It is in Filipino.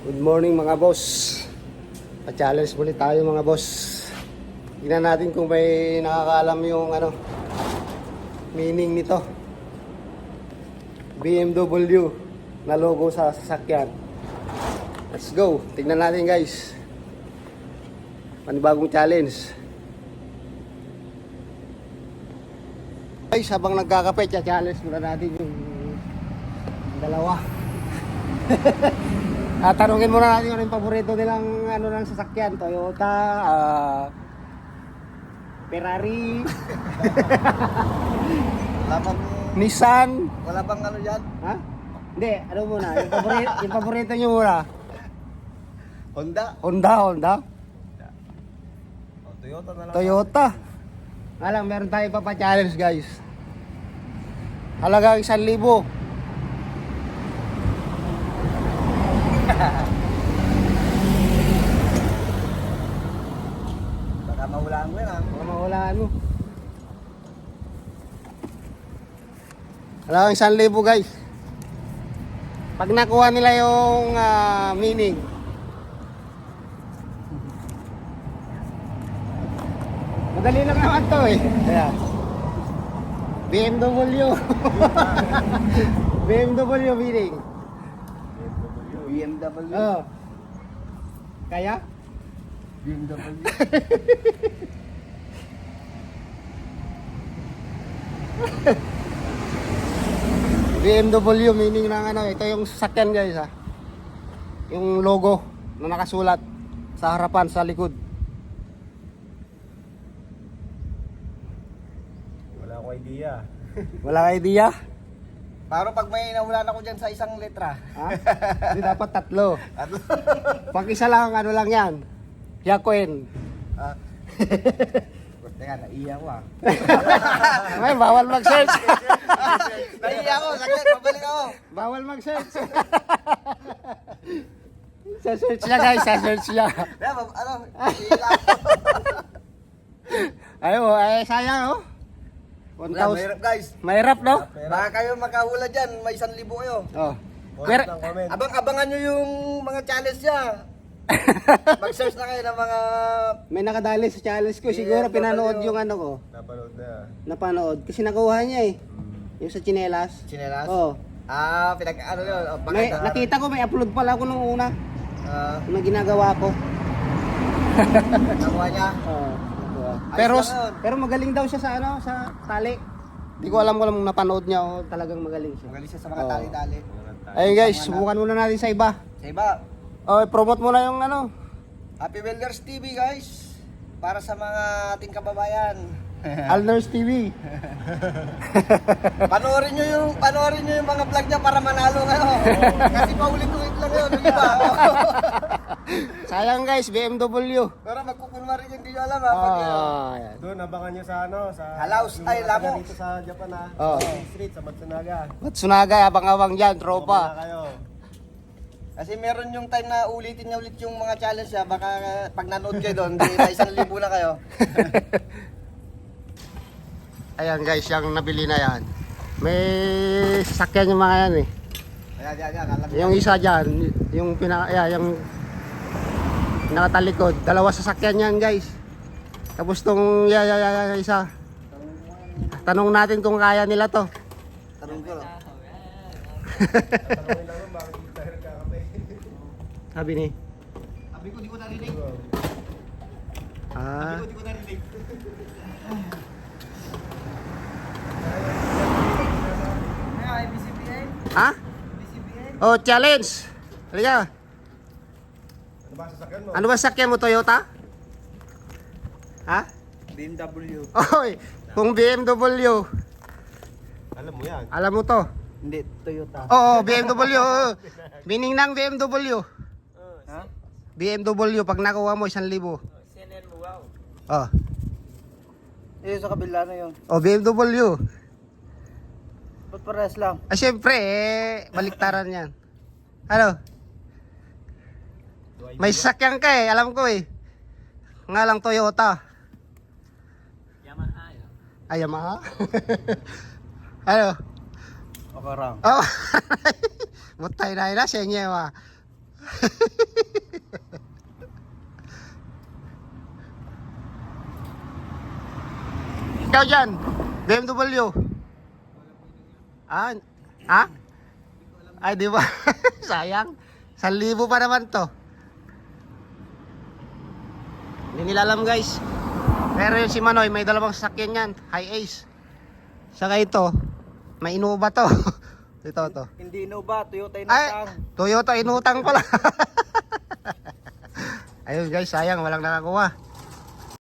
Good morning mga boss. Pa-challenge ulit tayo mga boss. Tingnan natin kung may nakakaalam yung meaning nito. BMW na logo sa sasakyan. Let's go. Tingnan natin guys. Panibagong challenge. Guys, habang nagkakape, challenge muna natin yung dalawa. Tanungin muna natin ano yung paborito nilang ng sasakyan. Toyota, Ferrari, Wala bang, Nissan. wala bang ano yan? Ha? Hindi, ano muna? Yung paborito nyo muna. Honda? Honda. Oh, Toyota na lang. Toyota. Alam, meron tayo pa-challenge guys. Halagang 1,000. Baka mahulaan mo yan ha. Baka mawalaan mo. Halagang 1,000 guys. Pag nakuha nila yung meaning. Madali lang naman to eh. Ayan. BMW. BMW meaning. BMW. Oh. Kaya? BMW. BMW meaning ng ito yung sasakyan guys ha. Yung logo na nakasulat sa harapan, sa likod. Wala akong idea. Wala ka idea? Pero pag may nahulaan ako dyan sa isang letra. Ha? Hindi dapat tatlo. Pag isa lang, lang yan. Yakuen. Ah. Teka, naiya ko ah. Ay, bawal mag-search. Naiya ko, saglit, pabalik ako. Bawal mag-search. Sa-search niya guys, sa-search niya. Ano, naiya ako. Ay, sayang oh. Wala, mahirap guys. Mahirap no? Baka kayo makahula dyan, may 1,000 kayo. Oh. Pero, Abangan nyo yung mga challenge niya. Mag-search na kayo ng mga... may nakadali sa challenge ko. Siguro pinanood yung ko. Napanood na. Napanood. Kasi nakuha niya eh. Yung sa chinelas. Chinelas? Oo. Ano yun? Nakita ko may upload pala ako nung una. Na Ah, ginagawa ko. nakuha niya. Oo. Ayos Pero lang yun. pero magaling daw siya sa sa tali. Hindi ko alam kung napanood niya o talagang magaling siya. Magaling siya sa mga Oo. tali-tali. Ayun guys, subukan muna natin sa iba. Sa iba, Oh, promote muna yung Happy Welders TV guys. Para sa mga ating kababayan. Alners TV. Panoorin nyo yung mga vlog niya para manalo kayo. Kasi paulit-ulit lang yun, yung iba. Sayang guys, BMW. Pero magkukunwari yung hindi nyo alam ha. Pag, Yan. Doon, abangan nyo sa sa Halaus, yung ay, mga taga Lamo. dito sa Japan ha. Oo. Sa street, sa Matsunaga. Matsunaga, abang-abang dyan, Pumunta tropa. kayo. Kasi meron yung time na ulitin niya ulit yung mga challenge niya. Baka pag nanood kayo doon, hindi na 1,000 na kayo. Ayan guys, yung nabili na yan. May sasakyan yung mga yan eh. Ayan. Alam niyo. Yung isa dyan, yung yung nakatalikod. Dalawa sasakyan yan guys. Tapos tong isa. Tanong natin kung kaya nila to. Tanong ko. Tanungin lang nun, bakit hindi tayo nagkakape? Sabi ni. Sabi ko, di ko narinig. Ah, Di ko narinig. Ay, BCBN? ha? BCBN? Oh, challenge. Halika. Ano ba sasakyan mo? Ano ba sasakyan mo, Toyota? Ha? BMW. Oy, kung BMW, Alam mo yan. alam mo to. Hindi, Toyota. Oo, BMW. Oo. Meaning ng BMW. Ha? BMW, pag nakuha mo, 1,000. CNN mo, wow. Oh, Eh, sa kabila na yun. oh BMW. Ba't parehas lang? Ah, syempre, baliktaran yan. Ano? May sasakyan ka eh, alam ko eh. Nga lang Toyota. Yamaha. Ay, Yamaha? Ano? Okarang. Oh, mutay na ina siya niya. Ikaw dyan, BMW. Ah, ha? Ay, di ba? Sayang. 1,000 pa naman to. Hindi nila alam guys. Pero yung si Manoy, may dalawang sasakyan yan. High Ace. Saka ito, may Innova to. Ito, to. Hindi Innova, Toyota Ay, Inutang. Toyota inutang pala. Ayun guys, sayang, walang nakakuha.